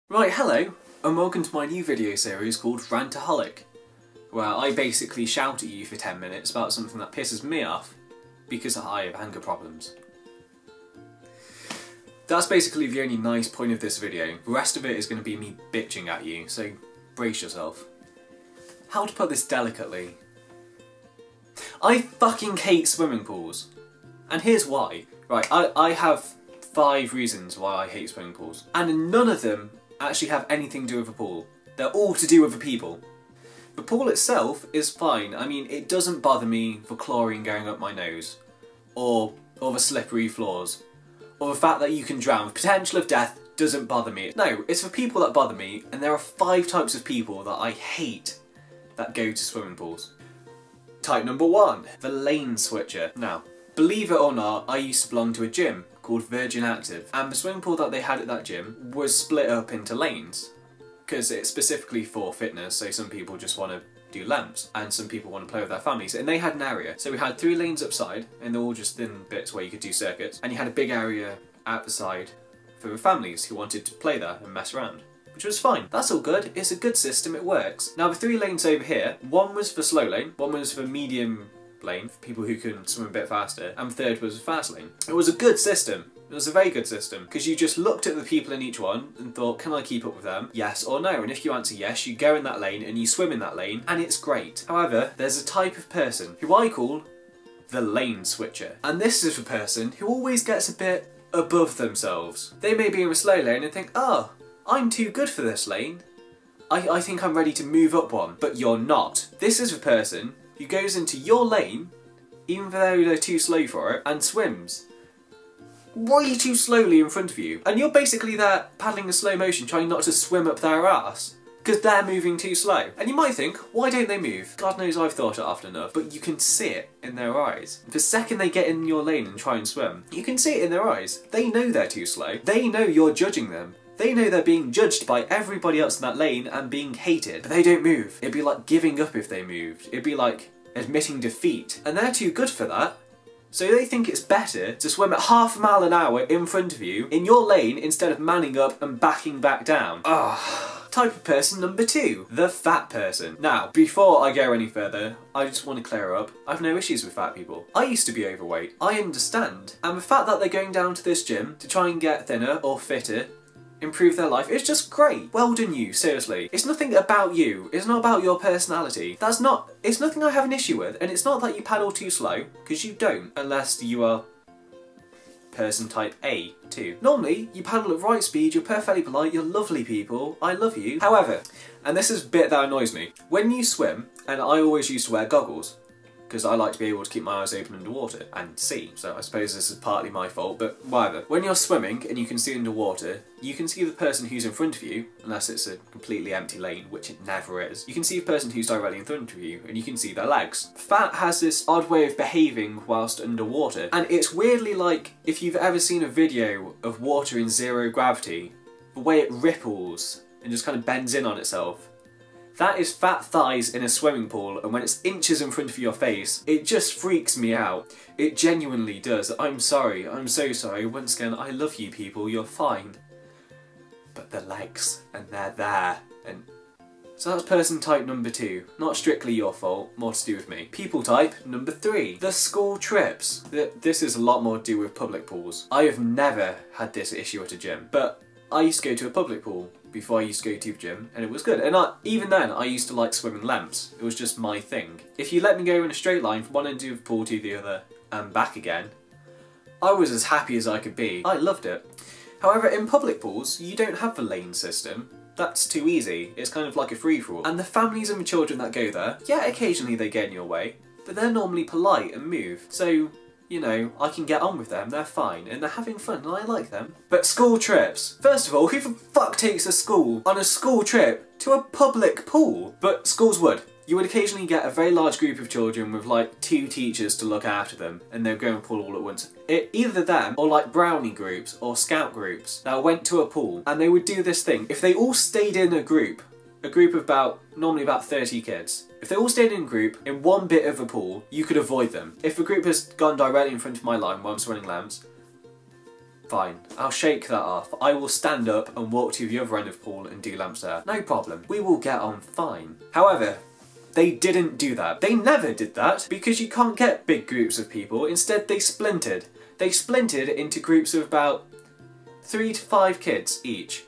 Right, hello, and welcome to my new video series called Rantaholic, where I basically shout at you for 10 minutes about something that pisses me off because I have anger problems. That's basically the only nice point of this video. The rest of it is going to be me bitching at you, so brace yourself. How to put this delicately? I fucking hate swimming pools. And here's why. Right, I have 5 reasons why I hate swimming pools, and none of them actually have anything to do with the pool. They're all to do with the people. The pool itself is fine. I mean, it doesn't bother me the chlorine going up my nose, or the slippery floors, or the fact that you can drown. The potential of death doesn't bother me. No, it's the people that bother me, and there are 5 types of people that I hate that go to swimming pools. Type number 1, the lane switcher. Now, believe it or not, I used to belong to a gym called Virgin Active, and the swimming pool that they had at that gym was split up into lanes because it's specifically for fitness, so some people just want to do laps and some people want to play with their families, and they had an area. So we had 3 lanes upside, and they're all just thin bits where you could do circuits, and you had a big area out the side for the families who wanted to play there and mess around, which was fine. That's all good, it's a good system, it works. Now the 3 lanes over here, one was for slow lane, one was for medium lane for people who can swim a bit faster, and the 3rd was a fast lane. It was a good system. It was a very good system, because you just looked at the people in each one and thought, can I keep up with them? Yes or no, and if you answer yes, you go in that lane and you swim in that lane, and it's great. However, there's a type of person who I call the lane switcher, and this is the person who always gets a bit above themselves. They may be in a slow lane and think, oh, I'm too good for this lane. I think I'm ready to move up one, but you're not. This is the person who goes into your lane, even though they're too slow for it, and swims way too slowly in front of you. And you're basically there paddling in slow motion, trying not to swim up their ass, because they're moving too slow. And you might think, why don't they move? God knows I've thought it often enough, but you can see it in their eyes. The second they get in your lane and try and swim, you can see it in their eyes. They know they're too slow. They know you're judging them. They know they're being judged by everybody else in that lane and being hated, but they don't move. It'd be like giving up if they moved. It'd be like admitting defeat. And they're too good for that. So they think it's better to swim at half a mile an hour in front of you, in your lane, instead of manning up and backing back down. Ugh. Type of person number 2, the fat person. Now, before I go any further, I just want to clear up, I have no issues with fat people. I used to be overweight. I understand. And the fact that they're going down to this gym to try and get thinner or fitter, improve their life, it's just great. Well done you, seriously. It's nothing about you, it's not about your personality. It's nothing I have an issue with, and it's not that you paddle too slow, because you don't, unless you are person type A too. Normally, you paddle at right speed, you're perfectly polite, you're lovely people, I love you. However, and this is a bit that annoys me, when you swim, and I always used to wear goggles, because I like to be able to keep my eyes open underwater and see, so I suppose this is partly my fault, but whatever. When you're swimming and you can see underwater, you can see the person who's in front of you, unless it's a completely empty lane, which it never is. You can see the person who's directly in front of you, and you can see their legs. Fat has this odd way of behaving whilst underwater, and it's weirdly like if you've ever seen a video of water in 0 gravity, the way it ripples and just kind of bends in on itself. That is fat thighs in a swimming pool, and when it's inches in front of your face, it just freaks me out. It genuinely does. I'm sorry, I'm so sorry. Once again, I love you people, you're fine. But the legs, and they're there, and... So that's person type number 2. Not strictly your fault, more to do with me. People type number 3. The school trips. This is a lot more to do with public pools. I have never had this issue at a gym, but I used to go to a public pool before I used to go to the gym, and it was good. And even then, I used to like swimming laps. It was just my thing. If you let me go in a straight line from one end of the pool to the other, and back again, I was as happy as I could be. I loved it. However, in public pools, you don't have the lane system. That's too easy. It's kind of like a free-for-all. And the families and the children that go there, yeah, occasionally they get in your way, but they're normally polite and move. So, you know, I can get on with them, they're fine, and they're having fun, and I like them. But school trips. First of all, who the fuck takes a school on a school trip to a public pool? But schools would. You would occasionally get a very large group of children with like 2 teachers to look after them, and they'd go and pool all at once. Either them, or like brownie groups, or scout groups, that went to a pool, and they would do this thing. If they all stayed in a group of normally about 30 kids, if they all stayed in a group in one bit of a pool, you could avoid them. If a group has gone directly in front of my line while I'm swimming laps, Fine, I'll shake that off. I will stand up and walk to the other end of the pool and do laps there. No problem. We will get on fine. However, they didn't do that. They never did that because you can't get big groups of people. Instead, they splintered. They splintered into groups of about 3 to 5 kids each.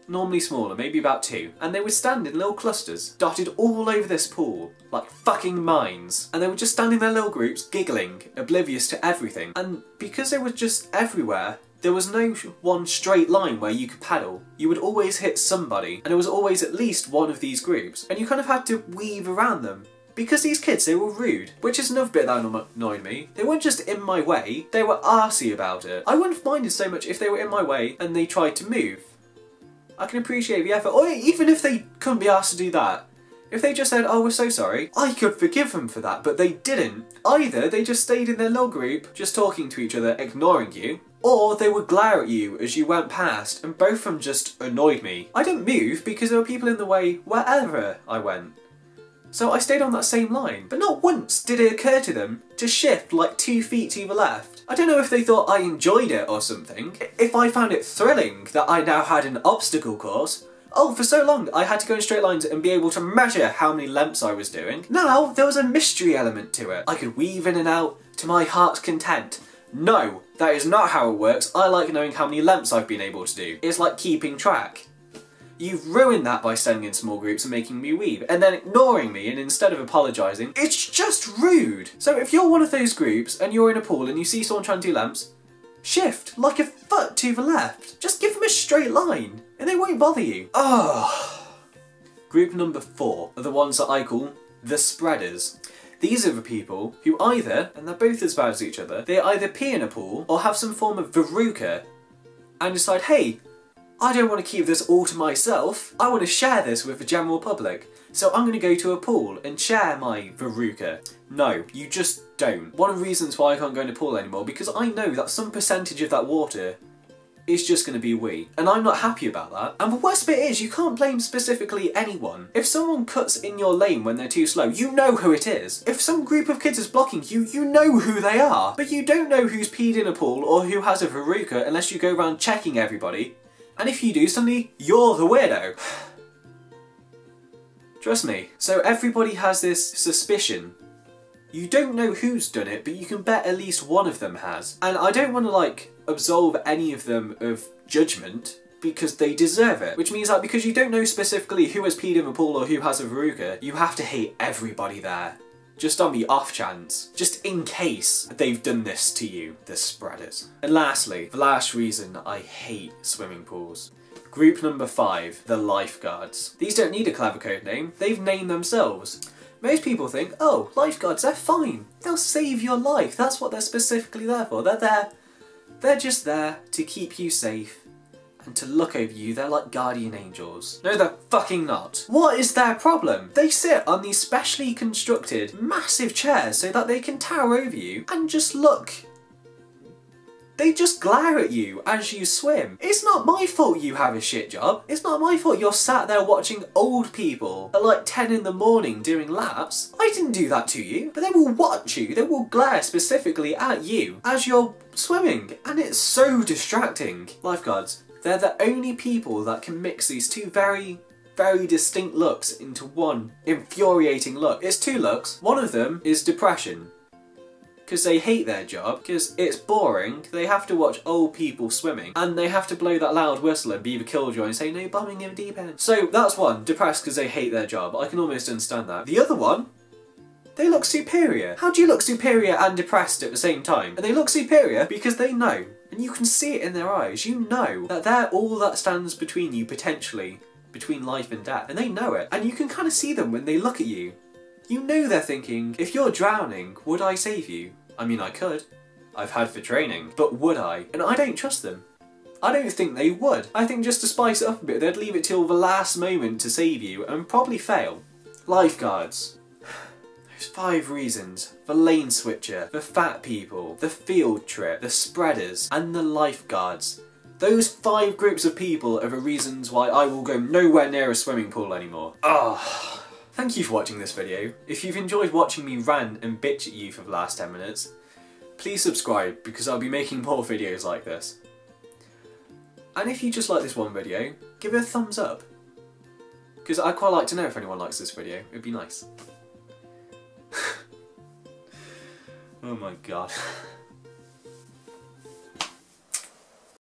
Normally smaller, maybe about 2. And they would stand in little clusters, dotted all over this pool, like fucking mines. And they would just stand in their little groups, giggling, oblivious to everything. And because they were just everywhere, there was no one straight line where you could paddle. You would always hit somebody, and there was always at least one of these groups. And you kind of had to weave around them. Because these kids, they were rude, which is another bit that annoyed me. They weren't just in my way, they were arsey about it. I wouldn't have minded so much if they were in my way and they tried to move. I can appreciate the effort, or even if they couldn't be asked to do that. If they just said, oh, we're so sorry, I could forgive them for that, but they didn't. Either they just stayed in their little group, just talking to each other, ignoring you, or they would glare at you as you went past, and both of them just annoyed me. I didn't move because there were people in the way wherever I went. So I stayed on that same line, but not once did it occur to them to shift like 2 feet to the left. I don't know if they thought I enjoyed it or something, if I found it thrilling that I now had an obstacle course. Oh, for so long I had to go in straight lines and be able to measure how many lengths I was doing. Now there was a mystery element to it. I could weave in and out to my heart's content. No, that is not how it works. I like knowing how many lengths I've been able to do. It's like keeping track. You've ruined that by standing in small groups and making me weave, and then ignoring me, and instead of apologising, it's just rude! So if you're one of those groups, and you're in a pool and you see someone trying to do lamps, shift like a foot to the left. Just give them a straight line, and they won't bother you. Oh. Group number 4 are the ones that I call the spreaders. These are the people who either, and they're both as bad as each other, they either pee in a pool or have some form of verruca and decide, hey, I don't want to keep this all to myself, I want to share this with the general public, so I'm going to go to a pool and share my verruca. No, you just don't. One of the reasons why I can't go in a pool anymore, because I know that some percentage of that water is just going to be wee, and I'm not happy about that. And the worst bit is, you can't blame specifically anyone. If someone cuts in your lane when they're too slow, you know who it is. If some group of kids is blocking you, you know who they are. But you don't know who's peed in a pool or who has a verruca unless you go around checking everybody. And if you do, suddenly you're the weirdo. Trust me. So everybody has this suspicion. You don't know who's done it, but you can bet at least one of them has. And I don't want to like absolve any of them of judgment, because they deserve it. Which means that because you don't know specifically who has peed in the pool or who has a verruca, you have to hate everybody there. Just on the off chance, just in case they've done this to you, the spreaders. And lastly, the last reason I hate swimming pools. Group number 5, the lifeguards. These don't need a clever code name, they've named themselves. Most people think, oh, lifeguards, they're fine. They'll save your life, that's what they're specifically there for. They're just there to keep you safe and to look over you. They're like guardian angels. No, they're fucking not. What is their problem? They sit on these specially constructed massive chairs so that they can tower over you and just look. They just glare at you as you swim. It's not my fault you have a shit job. It's not my fault you're sat there watching old people at like 10 in the morning doing laps. I didn't do that to you. But they will watch you. They will glare specifically at you as you're swimming. And it's so distracting. Lifeguards. They're the only people that can mix these two very, very distinct looks into one infuriating look. It's 2 looks. One of them is depression. Because they hate their job, because it's boring, they have to watch old people swimming, and they have to blow that loud whistle and be the killjoy and say, no bombing in the deep end. So that's one, depressed because they hate their job. I can almost understand that. The other one, they look superior. How do you look superior and depressed at the same time? And they look superior because they know. And you can see it in their eyes. You know that they're all that stands between you, potentially, between life and death. And they know it. And you can kind of see them when they look at you. You know they're thinking, if you're drowning, would I save you? I mean, I could. I've had for training. But would I? And I don't trust them. I don't think they would. I think just to spice it up a bit, they'd leave it till the last moment to save you and probably fail. Lifeguards. 5 reasons: the lane switcher, the fat people, the field trip, the spreaders, and the lifeguards. Those 5 groups of people are the reasons why I will go nowhere near a swimming pool anymore. Ah. Thank you for watching this video. If you've enjoyed watching me rant and bitch at you for the last 10 minutes, please subscribe because I'll be making more videos like this. And if you just like this one video, give it a thumbs up. Because I'd quite like to know if anyone likes this video, it'd be nice. Oh my god.